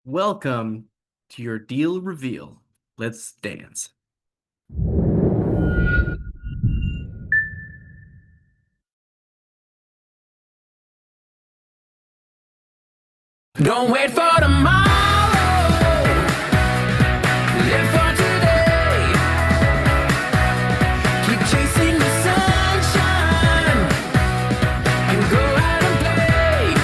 Welcome to your deal reveal. Let's dance. Don't wait for tomorrow. Live for today. Keep chasing the sunshine and go out and play.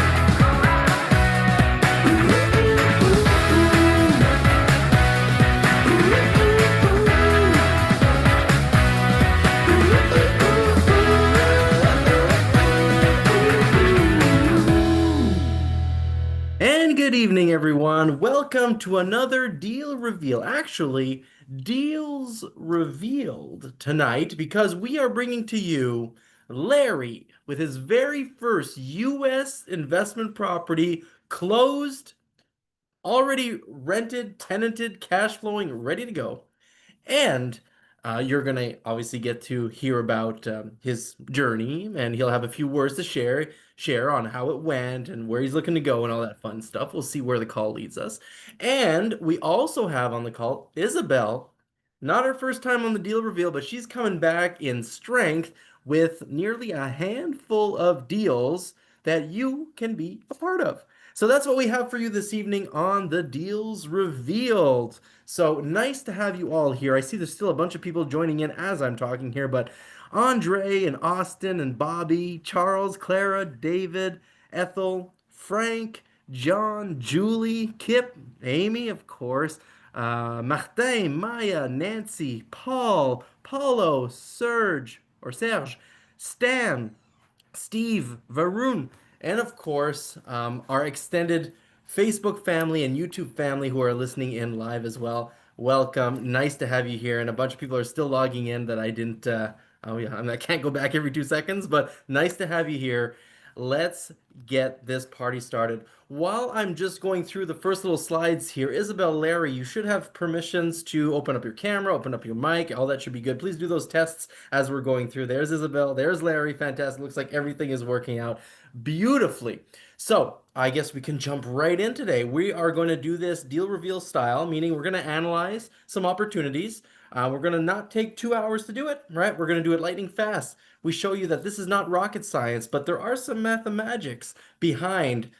And good evening, everyone. Welcome to another deal reveal. Actually, deals revealed tonight because we are bringing to you Larry with his very first U.S. investment property closed, already rented, tenanted, cash flowing, ready to go. And you're going to obviously get to hear about his journey, and he'll have a few words to share on how it went and where he's looking to go and all that fun stuff. We'll see where the call leads us. And we also have on the call Isabelle, not her first time on the deal reveal, but she's coming back in strength with nearly a handful of deals that you can be a part of. So that's what we have for you this evening on the Deals Revealed. So nice to have you all here. I see there's still a bunch of people joining in as I'm talking here, but Andre and Austin and Bobby, Charles, Clara, David, Ethel, Frank, John, Julie, Kip, Amy, of course, Martin, Maya, Nancy, Paul, Paulo, Serge, Stan, Steve, Varun, and of course, our extended Facebook family and YouTube family who are listening in live as well. Welcome. Nice to have you here. And a bunch of people are still logging in that I didn't, oh yeah, I can't go back every 2 seconds, but nice to have you here. Let's get this party started. While I'm just going through the first little slides here, Isabel, Larry, you should have permissions to open up your camera, open up your mic. All that should be good. Please do those tests as we're going through. There's Isabel, there's Larry. Fantastic. Looks like everything is working out beautifully. So I guess we can jump right in today. We are going to do this deal reveal style, meaning we're going to analyze some opportunities. We're going to not take 2 hours to do it, right? We're going to do it lightning fast. We show you that this is not rocket science, but there are some mathematics behind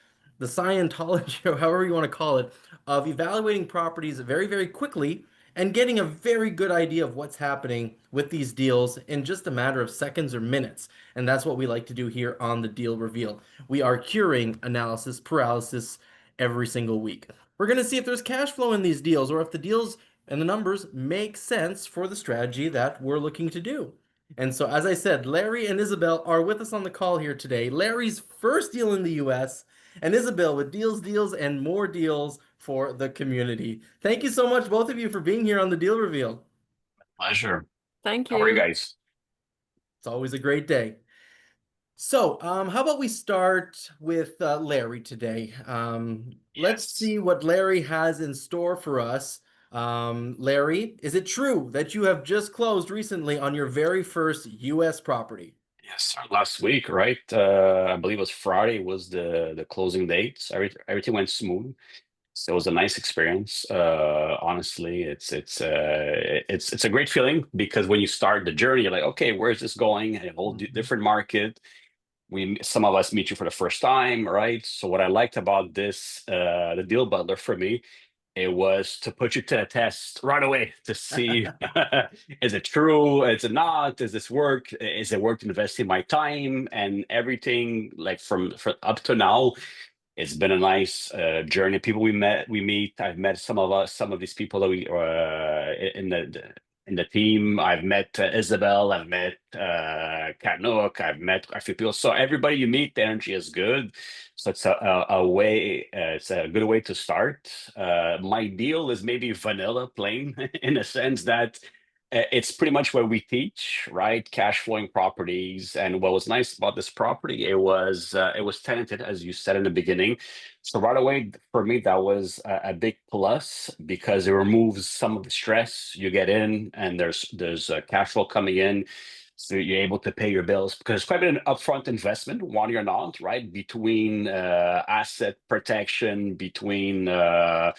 the Scientology, or however you want to call it, of evaluating properties very, very quickly and getting a very good idea of what's happening with these deals in just a matter of seconds or minutes. And that's what we like to do here on the Deal Reveal. We are curing analysis paralysis every single week. We're going to see if there's cash flow in these deals or if the deals and the numbers make sense for the strategy that we're looking to do. And so, as I said, Larry and Isabel are with us on the call here today. Larry's first deal in the US, and Isabel with deals, deals, and more deals for the community. Thank you so much, both of you, for being here on the Deal Reveal. Pleasure. Thank How are you you. guys? It's always a great day. So, how about we start with Larry today? Let's Yes. see what Larry has in store for us. Larry, is it true that you have just closed recently on your very first US property? Yes, sir. Last week, right? I believe it was Friday was the closing date. So everything went smooth. So it was a nice experience. Honestly, it's a great feeling because when you start the journey, you're like, okay, where's this going? A whole Mhm. different market. Some of us meet you for the first time, right? So what I liked about this, the deal butler for me, it was to put you to the test right away to see is it true? Is it not? Does this work? Is it worth investing my time and everything? Like from up to now, it's been a nice journey. People we meet. I've met some of these people that we in the team. I've met Isabel. I've met Kat Nook. I've met a few people. So everybody you meet, the energy is good. So it's a way. It's a good way to start. My deal is maybe vanilla plain in a sense that it's pretty much what we teach, right? Cash flowing properties. And what was nice about this property, it was tenanted, as you said in the beginning. So right away, for me, that was a big plus because it removes some of the stress. You get in, and there's cash flow coming in. So you're able to pay your bills because it's quite an upfront investment one you're not, right? Between asset protection, between all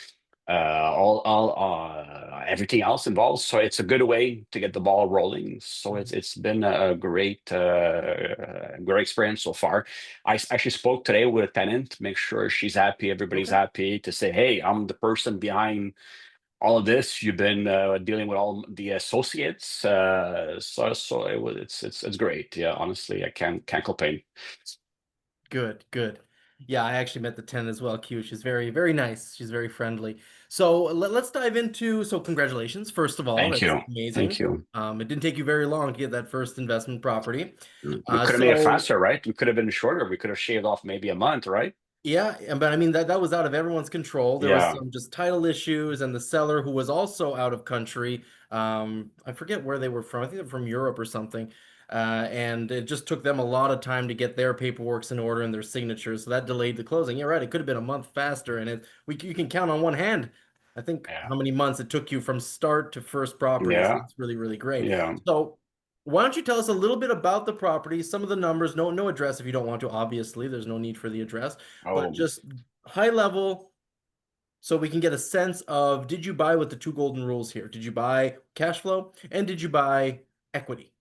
everything else involved. So it's a good way to get the ball rolling. So it's been a great experience so far. Actually spoke today with a tenant, make sure she's happy, everybody's Okay. happy, to say, hey, I'm the person behind all of this. You've been dealing with all the associates, so it's great. Yeah, honestly, I can't complain. Good, good. Yeah, I actually met the 10 as well, Q. She's very, very nice. She's very friendly. So let's dive into, so congratulations, first of all. Thank That's you, thank amazing. you. It didn't take you very long to get that first investment property. We could have made it So faster, right? We could have been shorter. We could have shaved off maybe a month, right? yeah, but I mean that was out of everyone's control. There was Yeah, some just title issues, and the seller who was also out of country. I forget where they were from. I think they're from Europe or something. And it just took them a lot of time to get their paperwork in order and their signatures. So that delayed the closing. You're right. It could have been a month faster, and you can count on one hand. I think yeah, how many months it took you from start to first property. So yeah, it's really, really great. yeah. So why don't you tell us a little bit about the property, some of the numbers, no address if you don't want to, obviously. There's no need for the address, but Oh, just high level so we can get a sense of did you buy with the two golden rules here? Did you buy cash flow and did you buy equity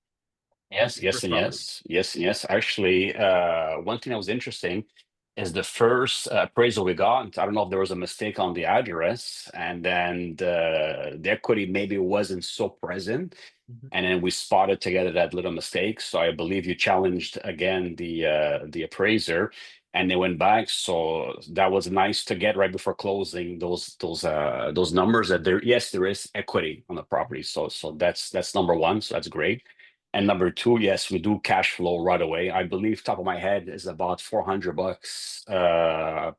with yes, your yes, first and property? yes, yes, and yes. Actually, one thing that was interesting is the first appraisal we got. I don't know if there was a mistake on the address, and then the equity maybe wasn't so present, Mhm. and then we spotted together that little mistake. So I believe you challenged again the appraiser, and they went back. So that was nice to get right before closing those numbers that there, yes, there is equity on the property. So that's number one. So that's great. And number two, yes, we do cash flow right away. I believe top of my head is about $400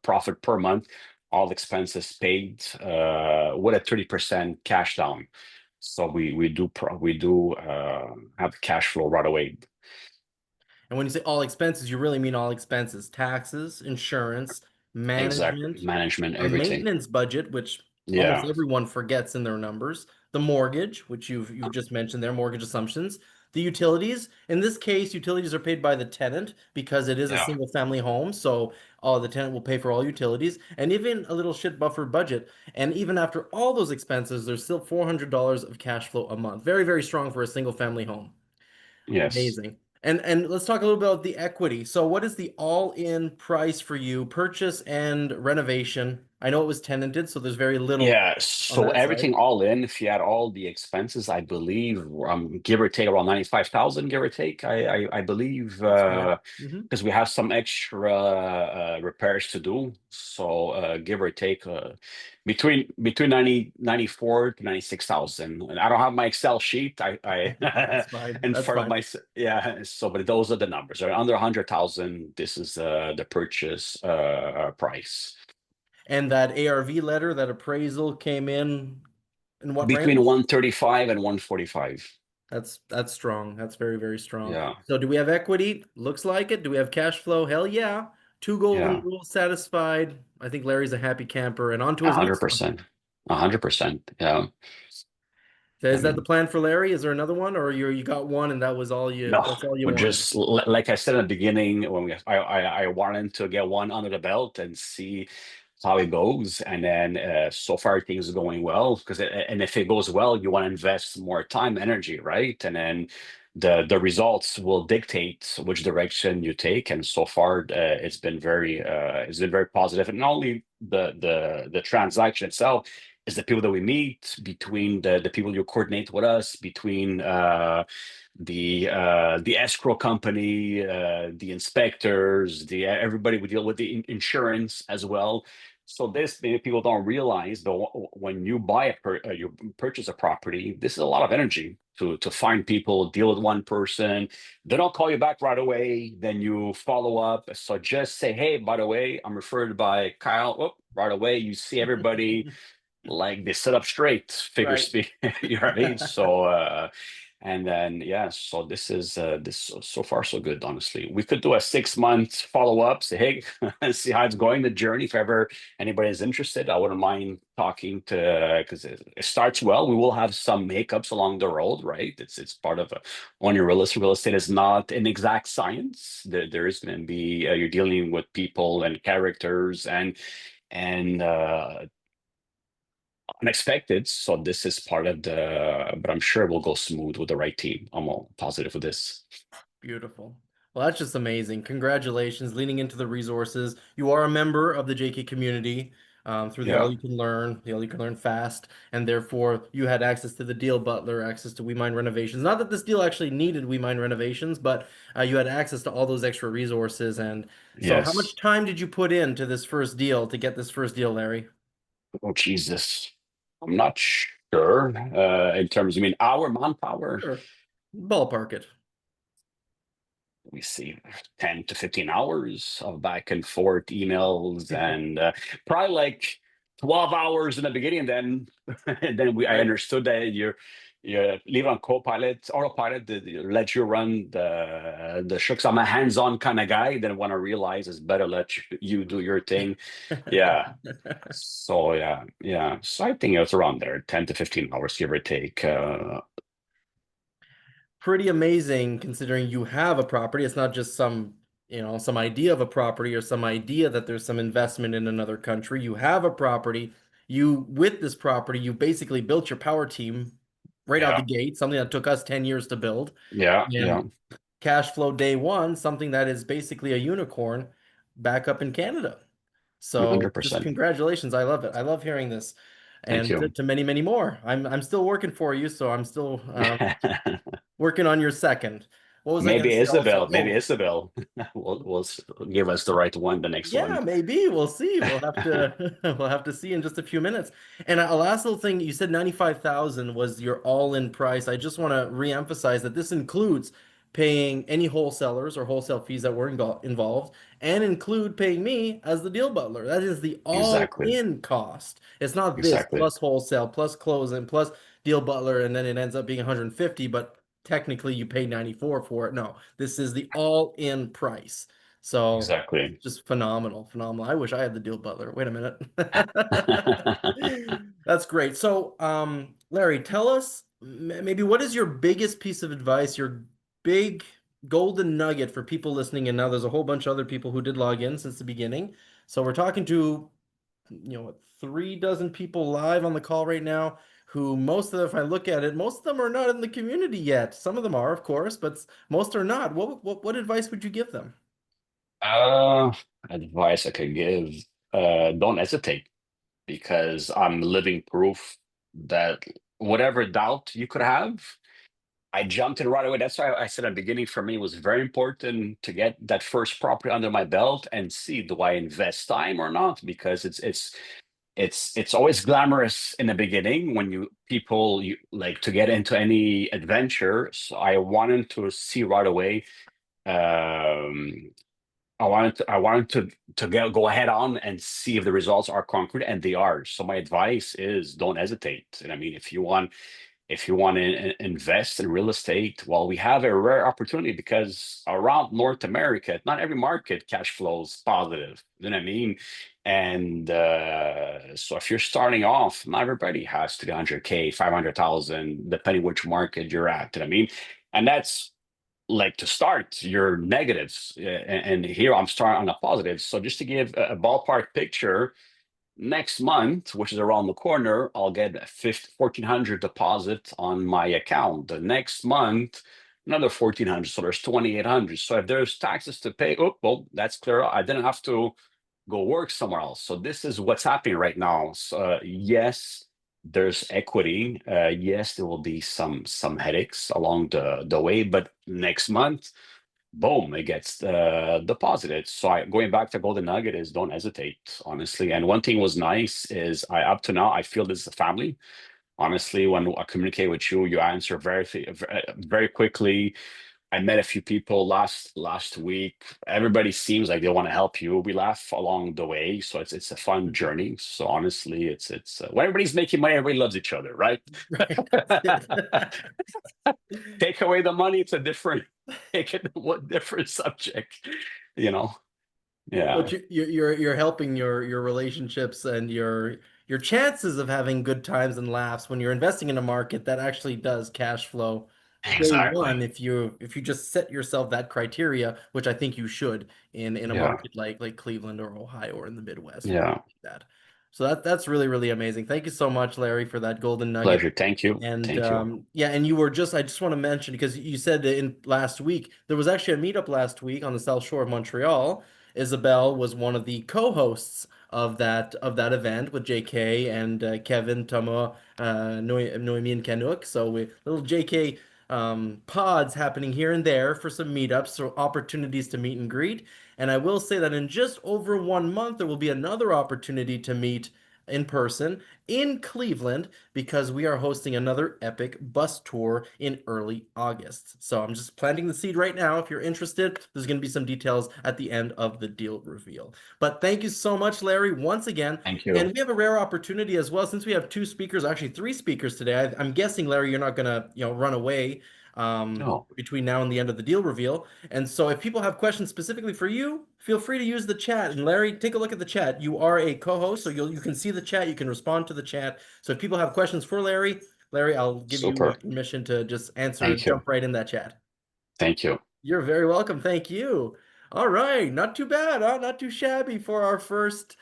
profit per month, all expenses paid, with a 30% cash down. So we do have cash flow right away. And when you say all expenses, you really mean all expenses, taxes, insurance, Exactly. management, Management, a everything. maintenance budget, which almost Yeah. everyone forgets in their numbers, the mortgage, which you've just mentioned there, mortgage assumptions, the utilities. In this case, utilities are paid by the tenant because it is a Yeah. single family home, so all the tenant will pay for all utilities, and even a little shit buffer budget. And even after all those expenses, there's still $400 of cash flow a month. Very, very strong for a single family home. Yes. Amazing. And let's talk a little about the equity. So what is the all-in price for you, purchase and renovation? I know it was tenanted, so there's very little Yeah, on so that side. everything all in, if you add all the expenses, I believe, give or take around 95,000, give or take. I believe, That's fair. because we have some extra repairs to do. So give or take, between 94 to 96,000. And I don't have my Excel sheet. I That's fine. in That's front of fine. my yeah. So, but those are the numbers. Right? Under 100,000, this is the purchase price. And that ARV letter, that appraisal came in what Between range? 135 and 145. That's strong. That's very, very strong. Yeah, So do we have equity? Looks like it. Do we have cash flow? Hell yeah. Two golden yeah, rules satisfied. I think Larry's a happy camper and on to a his hundred next one. percent, 100%. Yeah, So I is that the mean, plan for Larry? Is there another one, or you got one and no, that's all you but wanted? just like I said in the beginning, when I wanted to get one under the belt and see how it goes, and then so far things are going well. Because and if it goes well, you want to invest more time, energy, right? And then the results will dictate which direction you take. And so far, it's been very positive. And not only the transaction itself is the people that we meet, between the people you coordinate with us, between the escrow company, the inspectors, the everybody we deal with, the insurance as well. So this maybe people don't realize, but when you you purchase a property, this is a lot of energy to find people, deal with one person. They don't call you back right away. Then you follow up. So just say, hey, by the way, I'm referred by Kyle. Oh, right away, you see everybody like they sit up straight, figure Right. speak, right? So And then yeah, so this is this so far so good, honestly. We could do a 6 month follow-up, say, hey, see how it's going, the journey. If ever anybody is interested, I wouldn't mind talking to, because it starts well. We will have some hiccups along the road, right? It's part of owning real estate. Real estate is not an exact science. There is going to be you're dealing with people and characters and unexpected. So this is part of the, but I'm sure we'll go smooth with the right team. I'm all positive with this. Beautiful. Well, that's just amazing. Congratulations, leaning into the resources. You are a member of the JK community through the Yeah. All You Can Learn, the All You Can Learn Fast, and therefore you had access to the Deal Butler, access to We Mind renovations. Not that this deal actually needed We Mind renovations, but you had access to all those extra resources. And so, how much Yes. time did you put into this first deal to get this first deal, Larry? Oh, Jesus. I'm not sure. In terms, you mean our manpower? Sure. Ballpark it. We see 10 to 15 hours of back and forth emails and probably like 12 hours in the beginning. And then, and then I Right. understood that you leave on co-pilot, autopilot, let you run the shooks. I'm a hands-on kind of guy. Then when I realize it's better let you do your thing. Yeah. So yeah, yeah. So I think it's around there, 10 to 15 hours, give or take. Pretty amazing considering you have a property. It's not just some, some idea of a property or some idea that there's some investment in another country. You have a property. With this property, you basically built your power team right out the Yeah, gate, something that took us 10 years to build. yeah, yeah, And cash flow day one, something that is basically a unicorn back up in Canada. So just 100%. congratulations. I love it. I love hearing this. Thank And you. to many, many more. I'm still working for you, so I'm still working on your second. What was I going to say also? Maybe Oh, Isabel will give us the right one, the next yeah, one. maybe. We'll see. We'll have to we'll have to see in just a few minutes. And a last little thing, you said 95,000 was your all-in price. I just want to re-emphasize that this includes paying any wholesalers or wholesale fees that were involved and include paying me as the deal butler. That is the Exactly, all-in cost. It's not this exactly, plus wholesale plus closing plus deal butler and then it ends up being 150, but technically you pay 94 for it. No, this is the all-in price. So exactly. just phenomenal, phenomenal. I wish I had the deal butler. Wait a minute. That's great. So, Larry, tell us maybe what is your biggest piece of advice, your big golden nugget for people listening? And now there's a whole bunch of other people who did log in since the beginning. So we're talking to, what, 3 dozen people live on the call right now, who most of them, if I look at it, most of them are not in the community yet. Some of them are, of course, but most are not. What advice would you give them? uh, Advice I could give, don't hesitate because I'm living proof that whatever doubt you could have, I jumped in right away. That's why I said at the beginning for me it was very important to get that first property under my belt and see do I invest time or not because it's always glamorous in the beginning when you like to get into any adventure. So I wanted to see right away. Um, I wanted to go ahead on and see if the results are concrete, and they are. So my advice is don't hesitate. And I mean, if you want to invest in real estate, well, we have a rare opportunity because around North America, not every market cash flows positive. You know what I mean? And so if you're starting off, not everybody has 300K, 500,000, depending which market you're at. You know what I mean? And that's like to start your negatives. And here I'm starting on a positive. So just to give a ballpark picture, next month, which is around the corner, I'll get a 1,400 deposit on my account. The next month, another 1,400. So there's 2,800. So if there's taxes to pay, oh, well, that's clear. I didn't have to go work somewhere else. So this is what's happening right now. So, yes, there's equity. Yes, there will be some headaches along the way, but next month boom, it gets deposited. So going back to Golden Nugget is don't hesitate, honestly. And one thing was nice is I up to now I feel this is a family. Honestly, when I communicate with you, you answer very quickly. I met a few people last week. Everybody seems like they want to help you. We laugh along the way, so it's a fun journey. So honestly, it's when everybody's making money, everybody loves each other, right? Right, that's it. Take away the money, it's a different, take it what different subject, you know? But Yeah, you're helping your relationships and your chances of having good times and laughs when you're investing in a market that actually does cash flow day exactly. one if you just set yourself that criteria, which I think you should in a Yeah, market like Cleveland or Ohio or in the Midwest or yeah. anything like that. So that's really really amazing. Thank you so much, Larry, for that golden nugget. Pleasure. Thank you. And Thank you. yeah, and I just want to mention because you said that in last week there was actually a meetup last week on the South Shore of Montreal. Isabelle was one of the co-hosts of that event with JK and Kevin, Tama, Noemi, and Canuck. So we little JK pods happening here and there for some meetups, so opportunities to meet and greet. And I will say that in just over 1 month, there will be another opportunity to meet in person in Cleveland because we are hosting another epic bus tour in early August. So I'm just planting the seed right now. If you're interested, there's going to be some details at the end of the deal reveal. But thank you so much, Larry, once again. Thank And you. we have a rare opportunity as well, since we have two speakers, actually three speakers today. I'm guessing, Larry, you're not gonna, run away No, between now and the end of the deal reveal. And so if people have questions specifically for you, feel free to use the chat. And Larry, take a look at the chat. You are a co-host, so you can see the chat, you can respond to the chat. So if people have questions for Larry, I'll give you super. permission to just answer, Thank you. jump right in that chat. Thank you. You're very welcome. Thank you. All right, not too bad, huh? Not too shabby for our first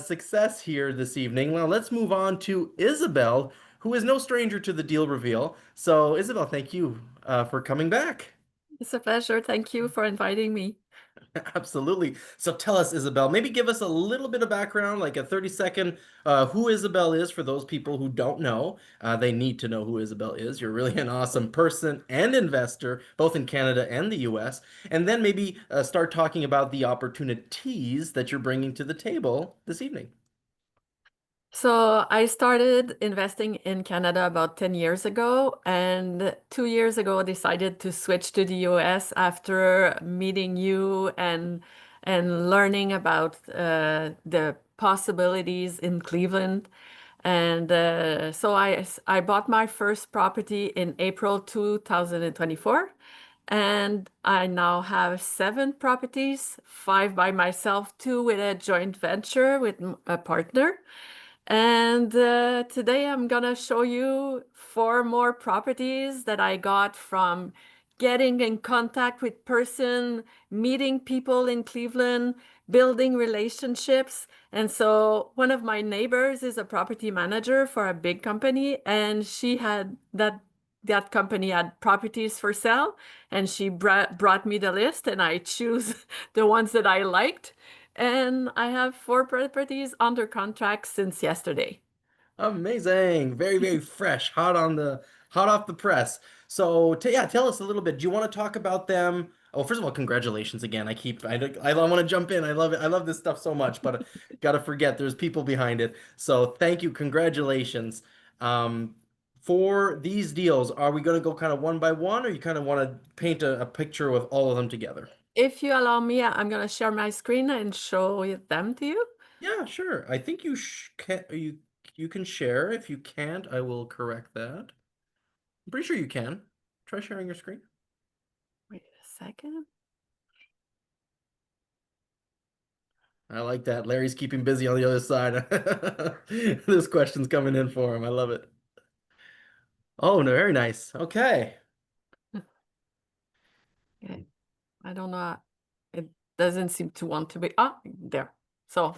success here this evening. Now let's move on to Isabelle, who is no stranger to the deal reveal. So, Isabelle, thank you for coming back. It's a pleasure. Thank you for inviting me. Absolutely. So tell us, Isabel, maybe give us a little bit of background, like a 30-second, who Isabel is for those people who don't know. They need to know who Isabel is. You're really an awesome person and investor, both in Canada and the US. And then maybe start talking about the opportunities that you're bringing to the table this evening. So I started investing in Canada about 10 years ago, and 2 years ago I decided to switch to the US after meeting you and learning about the possibilities in Cleveland. And so I bought my first property in April 2024, and I now have 7 properties, 5 by myself, 2 with a joint venture with a partner. And today I'm gonna show you 4 more properties that I got from getting in contact with person, meeting people in Cleveland, building relationships. And so one of my neighbors is a property manager for a big company, and she had that company had properties for sale, and she brought me the list, and I choose the ones that I liked. And I have 4 properties under contract since yesterday. Amazing. Very, very fresh, hot off the press. So, yeah, tell us a little bit. Do you want to talk about them? Oh, first of all, congratulations again. I want to jump in. I love it. I love this stuff so much, but gotta forget there's people behind it. So, thank you. Congratulations. Um, for these deals, are we going to go kind of one by one, or you kind of want to paint a picture with all of them together? If you allow me, I'm going to share my screen and show them to you. Yeah, sure. I think you can share. If you can't, I will correct that. I'm pretty sure you can. Try sharing your screen. Wait a second. I like that. Larry's keeping busy on the other side. This question's coming in for him. I love it. Oh, no, very nice. Okay. Okay. I don't know. It doesn't seem to want to be. Ah, there. So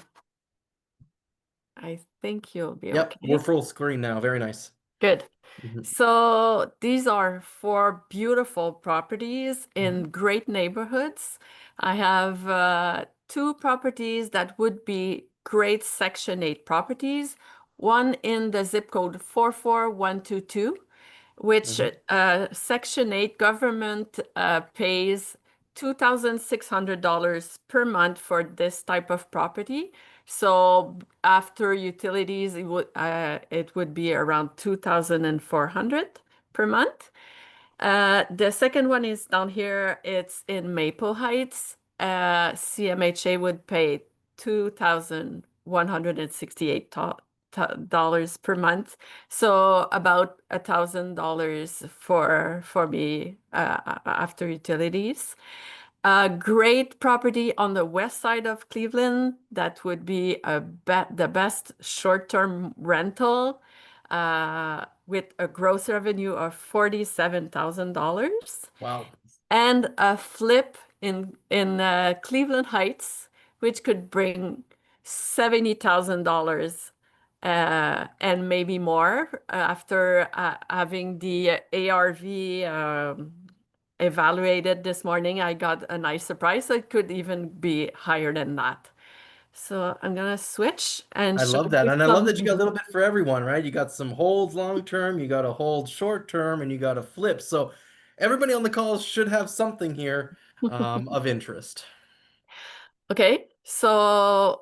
I think you'll be Yep, we're okay. full screen now. Very nice. Good. Mhm, So these are 4 beautiful properties in mhm, great neighborhoods. I have 2 properties that would be great Section 8 properties. One in the zip code 44122, which mhm. Section 8 government pays $2,600 per month for this type of property. So after utilities, it would be around 2,400 per month. The second one is down here. It's in Maple Heights. CMHA would pay $2,168 per month, so about $1,000 for me after utilities. A great property on the west side of Cleveland that would be the best short-term rental with a gross revenue of $47,000 Wow. and a flip in Cleveland Heights, which could bring $70,000 and maybe more after having the ARV evaluated this morning. I got a nice surprise. It could even be higher than that. So I'm gonna switch and I show love that. you And I love that you got a some. little bit for everyone, right? You got some holds long term, you got a hold short term, and you got a flip. So everybody on the call should have something here of interest. Okay, so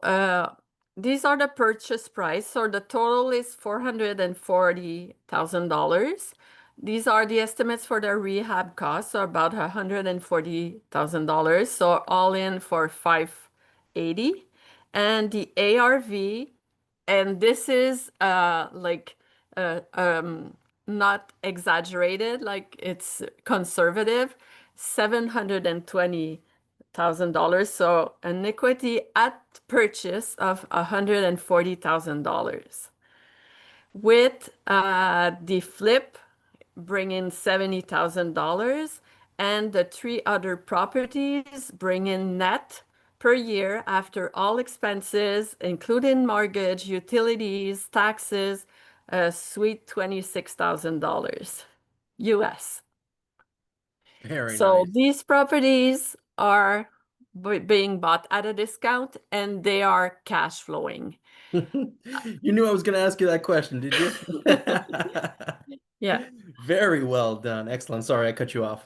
these are the purchase price. So the total is $440,000. These are the estimates for the rehab costs, so about $140,000. So all in for 580. And the ARV, and this is uh, um, not exaggerated, like it's conservative, $720,000. So an equity at purchase of $140,000. With the flip bring in $70,000 and the three other properties bring in net per year after all expenses, including mortgage, utilities, taxes, a sweet $26,000 US. Very So nice. these properties are being bought at a discount and they are cash flowing. You knew I was going to ask you that question, did you? Yeah. Very well done. Excellent. Sorry, I cut you off.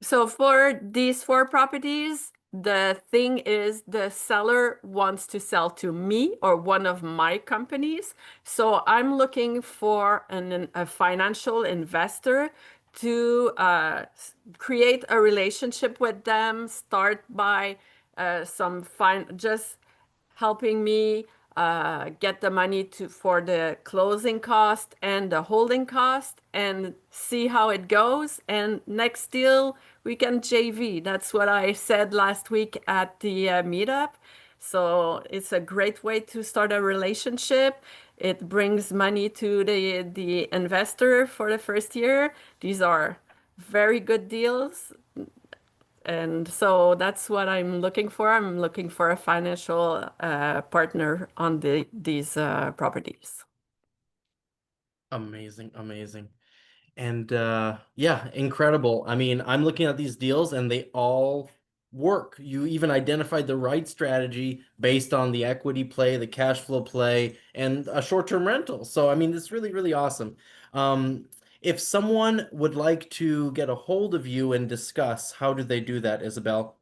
So for these four properties, the thing is the seller wants to sell to me or one of my companies. So I'm looking for a financial investor to create a relationship with them, start by some fine, just helping me get the money for the closing cost and the holding cost and see how it goes. And next deal, we can JV. That's what I said last week at the meetup. So it's a great way to start a relationship. It brings money to the investor for the first year. These are very good deals. And so that's what I'm looking for. I'm looking for a financial partner on these properties. Amazing, amazing. And yeah, incredible. I mean, I'm looking at these deals and they all work. You even identified the right strategy based on the equity play, the cash flow play, and a short-term rental. So, I mean, it's really, really awesome. Um, if someone would like to get a hold of you and discuss, how do they do that, Isabel?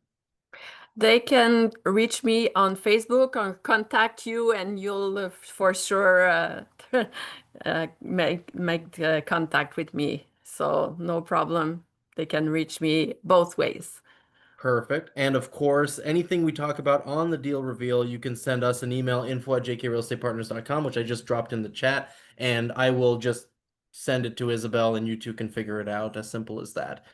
They can reach me on Facebook or contact you, and you'll for sure make contact with me. So no problem. They can reach me both ways. Perfect. And of course, anything we talk about on the deal reveal, you can send us an email, info@jkrealestatepartners.com, which I just dropped in the chat, and I will just send it to Isabel and you two can figure it out. As simple as that.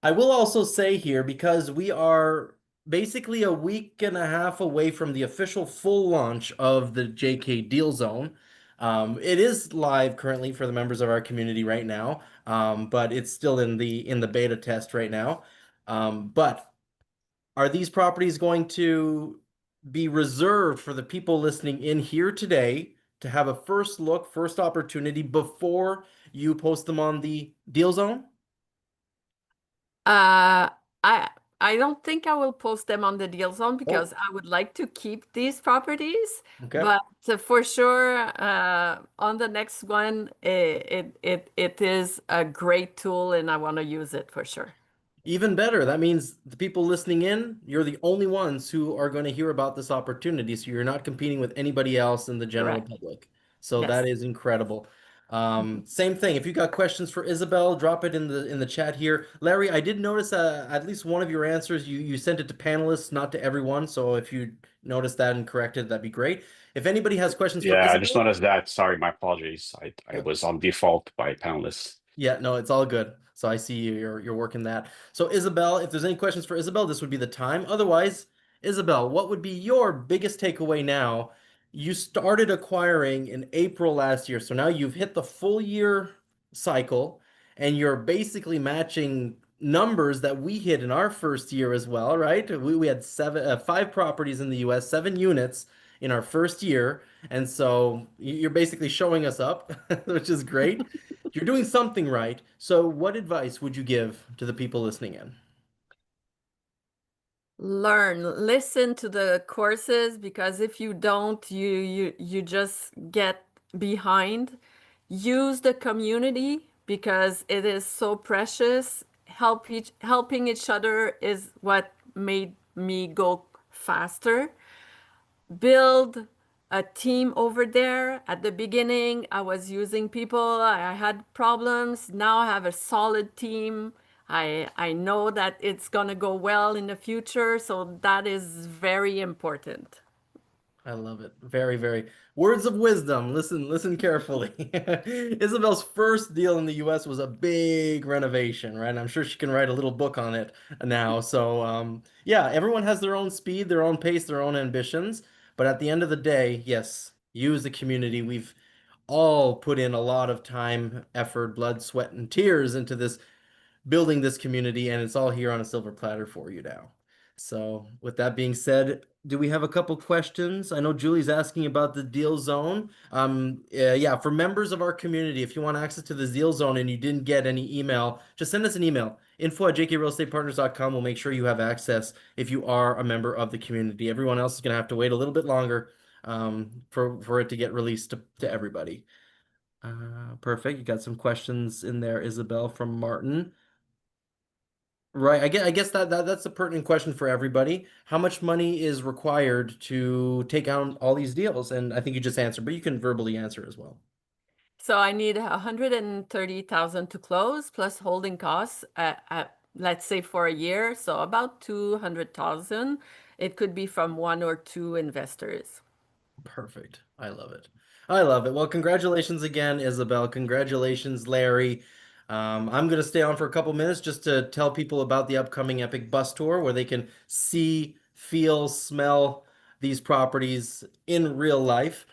I will also say here, because we are basically a week and a half away from the official full launch of the JK Deal Zone. It is live currently for the members of our community right now, but it's still in the beta test right now. But are these properties going to be reserved for the people listening in here today to have a first look, first opportunity before you post them on the Deal Zone? Uh, I I don't think I will post them on the deal zone because Oh, I would like to keep these properties, okay. but for sure, on the next one, it is a great tool and I want to use it for sure. Even better. That means the people listening in, you're the only ones who are going to hear about this opportunity. So you're not competing with anybody else in the general Correct. public. So Yes. that is incredible. Same thing. If you got questions for Isabel, drop it in the chat here. Larry, I did notice at least one of your answers. You sent it to panelists, not to everyone. So if you noticed that and corrected, that'd be great. If anybody has questions for Yeah, I just Isabel, noticed that. Sorry, my apologies. I was on default by panelists. yeah, no, it's all good. So I see you're working that. So Isabel, if there's any questions for Isabel, this would be the time. Otherwise, Isabel, what would be your biggest takeaway now? You started acquiring in April last year, so now you've hit the full year cycle, and you're basically matching numbers that we hit in our first year as well, right? We had five properties in the US, 7 units in our first year, and so you're basically showing us up, which is great. You're doing something right. So, what advice would you give to the people listening in? Learn, listen to the courses because if you don't, you just get behind. Use the community because it is so precious. Helping each other is what made me go faster. Build a team over there. At the beginning, I was using people, I had problems. Now I have a solid team. I know that it's gonna go well in the future, so that is very important. I love it. Very, very words of wisdom. Listen carefully. Isabel's first deal in the US was a big renovation, right? And I'm sure she can write a little book on it now. So, yeah, everyone has their own speed, their own pace, their own ambitions. But at the end of the day, yes, you as a community, we've all put in a lot of time, effort, blood, sweat, and tears into this building this community, and it's all here on a silver platter for you now. So, with that being said, do we have a couple questions? I know Julie's asking about the deal zone. Yeah, for members of our community, if you want access to the deal zone and you didn't get any email, just send us an email. info@jkrealestatepartners.com. We'll make sure you have access if you are a member of the community. Everyone else is going to have to wait a little bit longer for it to get released to everybody. Perfect. You got some questions in there, Isabel, from Martin. Right. I guess that's a pertinent question for everybody. How much money is required to take on all these deals? And I think you just answered, but you can verbally answer as well. So I need 130,000 to close plus holding costs let's say for a year, so about 200,000. It could be from one or two investors. Perfect. I love it. I love it. Well, congratulations again, Isabel. Congratulations, Larry. I'm going to stay on for a couple minutes just to tell people about the upcoming Epic Bus Tour where they can see, feel, smell these properties in real life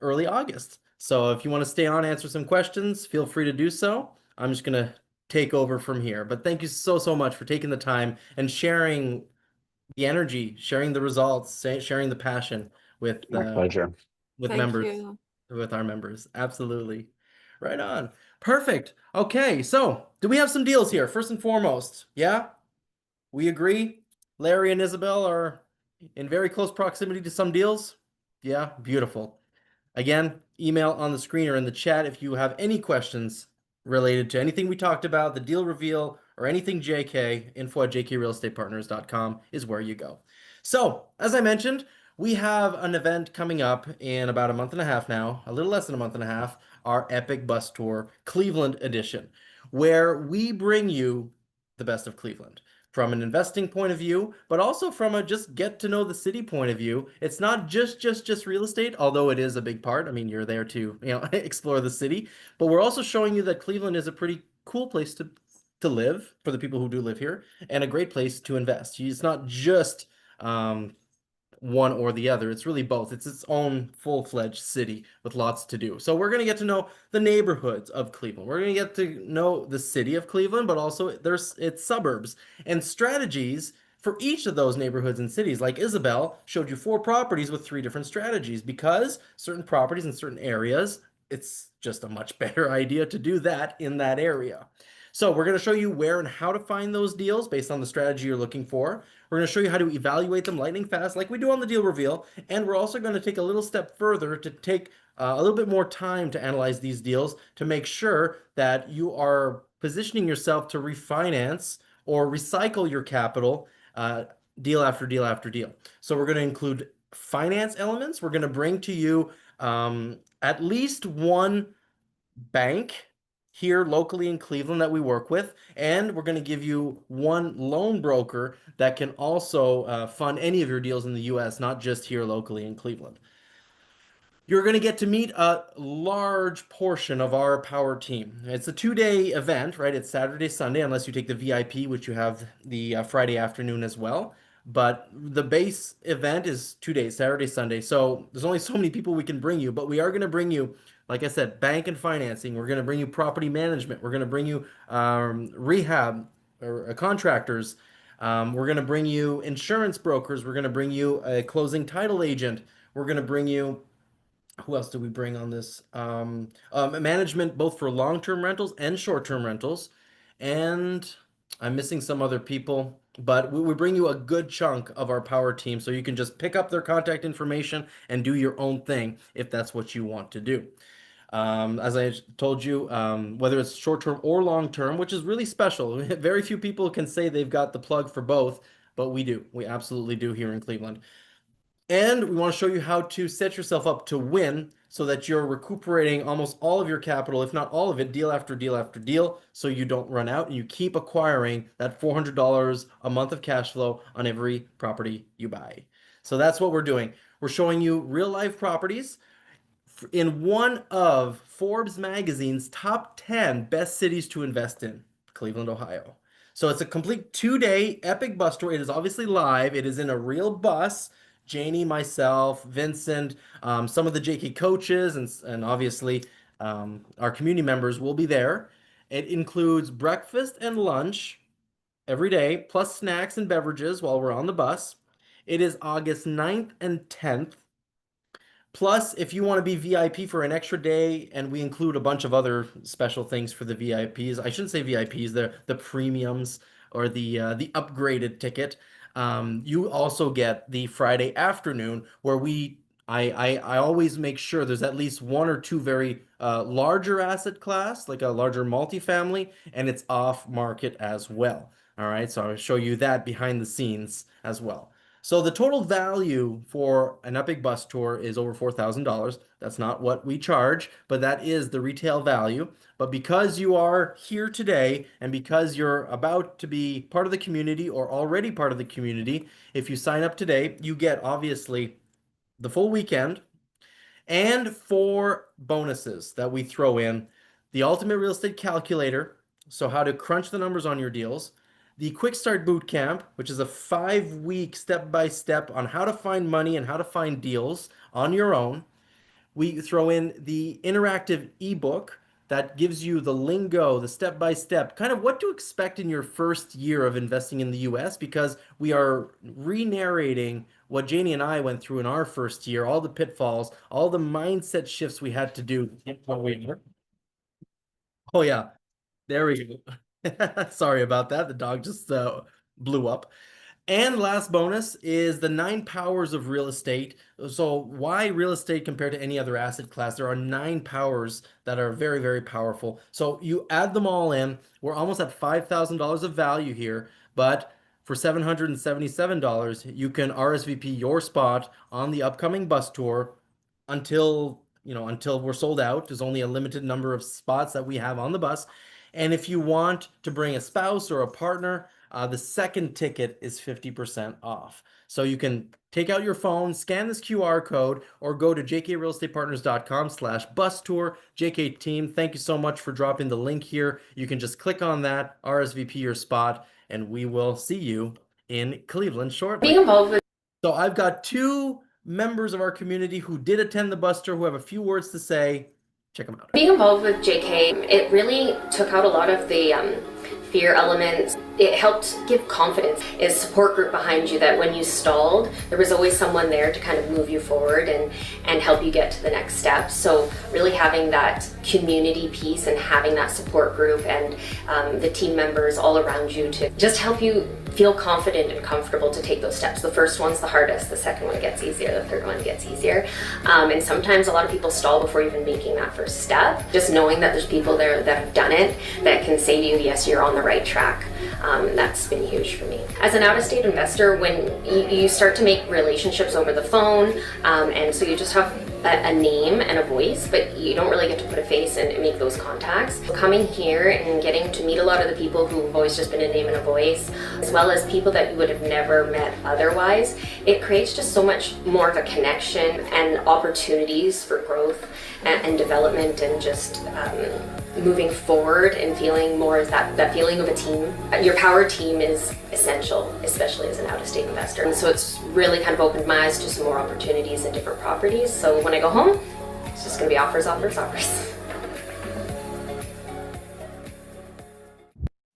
early August. So if you want to stay on, answer some questions, feel free to do so. I'm just going to take over from here. But thank you so, so much for taking the time and sharing the energy, sharing the results, sharing the passion with My pleasure. with Thank members, you. with our members. Absolutely. Right on. Perfect. Okay, so do we have some deals here? First and foremost, yeah, we agree. Larry and Isabel are in very close proximity to some deals. Yeah, beautiful. Again, email on the screen or in the chat if you have any questions related to anything we talked about, the deal reveal, or anything JK. Info@jkrealestatepartners.com is where you go. So, as I mentioned, we have an event coming up in about a month and a half now, a little less than a month and a half, our Epic Bus Tour Cleveland edition, where we bring you the best of Cleveland from an investing point of view, but also from a just get to know the city point of view. It's not just real estate, although it is a big part. I mean, you're there to, explore the city, but we're also showing you that Cleveland is a pretty cool place to live for the people who do live here and a great place to invest. It's not just um, one or the other. It's really both. It's its own full-fledged city with lots to do. So we're going to get to know the neighborhoods of Cleveland. We're going to get to know the city of Cleveland, but also there's its suburbs and strategies for each of those neighborhoods and cities. Like Isabel showed you 4 properties with 3 different strategies because certain properties in certain areas, it's just a much better idea to do that in that area. So we're going to show you where and how to find those deals based on the strategy you're looking for. We're going to show you how to evaluate them lightning fast, like we do on the deal reveal. And we're also going to take a little step further to take a little bit more time to analyze these deals to make sure that you are positioning yourself to refinance or recycle your capital deal after deal after deal. So we're going to include finance elements. We're going to bring to you at least one bank here locally in Cleveland that we work with, and we're going to give you one loan broker that can also fund any of your deals in the US, not just here locally in Cleveland. You're going to get to meet a large portion of our power team. It's a 2-day event, right? It's Saturday, Sunday, unless you take the VIP, which you have the Friday afternoon as well. But the base event is 2 days, Saturday, Sunday. So there's only so many people we can bring you, but we are going to bring you, like I said, bank and financing. We're going to bring you property management. We're going to bring you rehab or contractors. We're going to bring you insurance brokers. We're going to bring you a closing title agent. We're going to bring you who else do we bring on this? Management both for long-term rentals and short-term rentals. And I'm missing some other people, but we bring you a good chunk of our power team so you can just pick up their contact information and do your own thing if that's what you want to do. As I told you, whether it's short-term or long-term, which is really special. Very few people can say they've got the plug for both, but we do. We absolutely do here in Cleveland. And we want to show you how to set yourself up to win so that you're recuperating almost all of your capital, if not all of it, deal after deal after deal, so you don't run out and you keep acquiring that $400 a month of cash flow on every property you buy. So that's what we're doing. We're showing you real life properties in one of Forbes magazine's top 10 best cities to invest in, Cleveland, Ohio. So it's a complete 2-day epic bus tour. It is obviously live. It is in a real bus. Janie, myself, Vincent, some of the JK coaches, and obviously our community members will be there. It includes breakfast and lunch every day, plus snacks and beverages while we're on the bus. It is August 9th and 10th. Plus, if you want to be VIP for an extra day, and we include a bunch of other special things for the VIPs. I shouldn't say VIPs, the premiums or the upgraded ticket. You also get the Friday afternoon where I always make sure there's at least one or two very larger asset class, like a larger multifamily, and it's off market as well. All right, so I'll show you that behind the scenes as well. So the total value for an Epic Bus Tour is over $4,000. That's not what we charge, but that is the retail value. But because you are here today and because you're about to be part of the community or already part of the community, if you sign up today, you get obviously the full weekend and 4 bonuses that we throw in. The Ultimate Real Estate Calculator, so how to crunch the numbers on your deals. The Quick Start Boot Camp, which is a 5-week step-by-step on how to find money and how to find deals on your own. We throw in the interactive ebook that gives you the lingo, the step-by-step, kind of what to expect in your first year of investing in the US, because we are re-narrating what Janie and I went through in our first year, all the pitfalls, all the mindset shifts we had to do. Oh yeah, there we go. Sorry about that. The dog just blew up. And last bonus is the 9 powers of real estate. So why real estate compared to any other asset class? There are 9 powers that are very, very powerful. So you add them all in. We're almost at $5,000 of value here, but for $777, you can RSVP your spot on the upcoming bus tour until we're sold out. There's only a limited number of spots that we have on the bus. And if you want to bring a spouse or a partner, the second ticket is 50% off. So you can take out your phone, scan this QR code, or go to jkrealestatepartners.com/bus tour. JK team, thank you so much for dropping the link here. You can just click on that, RSVP your spot, and we will see you in Cleveland shortly. Being involved with So I've got 2 members of our community who did attend the bus tour who have a few words to say. Check them out. being involved with JK, it really took out a lot of the fear elements. It helped give confidence. Is support group behind you that when you stalled, there was always someone there to kind of move you forward and help you get to the next step. So really having that community piece and having that support group and the team members all around you to just help you feel confident and comfortable to take those steps. The first one's the hardest, the second one gets easier, the third one gets easier. And sometimes a lot of people stall before even making that first step. Just knowing that there's people there that have done it that can say to you, yes, you're on the right track. That's been huge for me. As an out-of-state investor, when you start to make relationships over the phone, and so you just have a name and a voice, but you don't really get to put a face and make those contacts. Coming here and getting to meet a lot of the people who've always just been a name and a voice, as well as people that you would have never met otherwise, it creates just so much more of a connection and opportunities for growth and development, and just moving forward and feeling more of that feeling of a team. Your power team is essential, especially as an out-of-state investor. And so it's really kind of opened my eyes to some more opportunities and different properties. So when I go home, it's just going to be offers, offers, offers.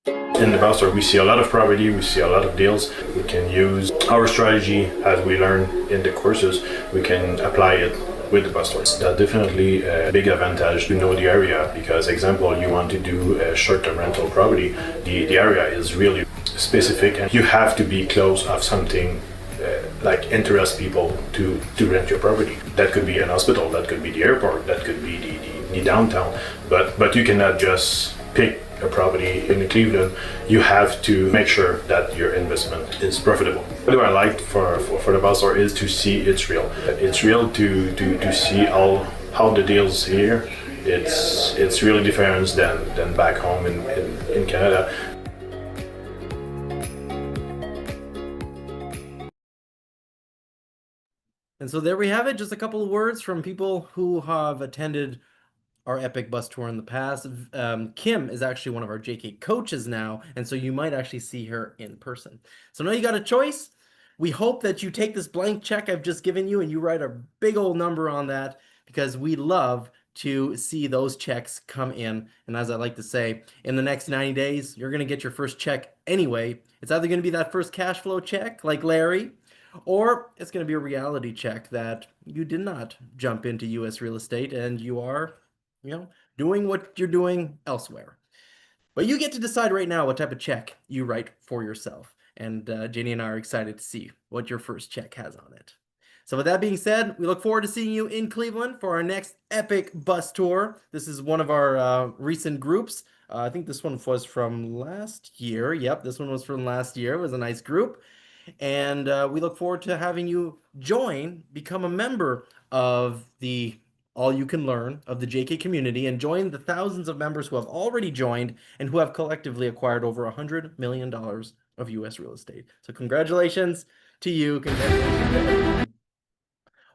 In the Bastor, we see a lot of property, we see a lot of deals. We can use our strategy as we learn in the courses. We can apply it with the Bastor. That's definitely a big advantage to know the area, because, example, you want to do a short-term rental property, the area is really specific and you have to be close of something like interest people to rent your property. That could be an hospital, that could be the airport, that could be the downtown, but you cannot just pick a property in Cleveland. You have to make sure that your investment is profitable. What I like for the Bastor is to see it's real. It's real to see how the deals here. It's really different than back home in Canada. And so there we have it, just a couple of words from people who have attended our epic bus tour in the past. Kim is actually one of our JK coaches now, and so you might actually see her in person. So now you got a choice. We hope that you take this blank check I've just given you and you write a big old number on that, because we love to see those checks come in. And as I like to say, in the next 90 days, you're going to get your first check anyway. It's either going to be that first cash flow check like Larry, or it's going to be a reality check that you did not jump into US real estate and you are, doing what you're doing elsewhere. But you get to decide right now what type of check you write for yourself. And Jenny and I are excited to see what your first check has on it. So with that being said, we look forward to seeing you in Cleveland for our next epic bus tour. This is one of our recent groups. I think this one was from last year. Yep, this one was from last year. It was a nice group. And we look forward to having you become a member of the All You Can Learn of the JK community, and join the thousands of members who have already joined and who have collectively acquired over $100 million of US real estate. So congratulations to you. Congratulations to everyone.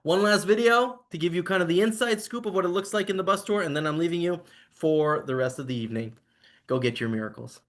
One last video to give you kind of the inside scoop of what it looks like in the bus tour, and then I'm leaving you for the rest of the evening. Go get your miracles.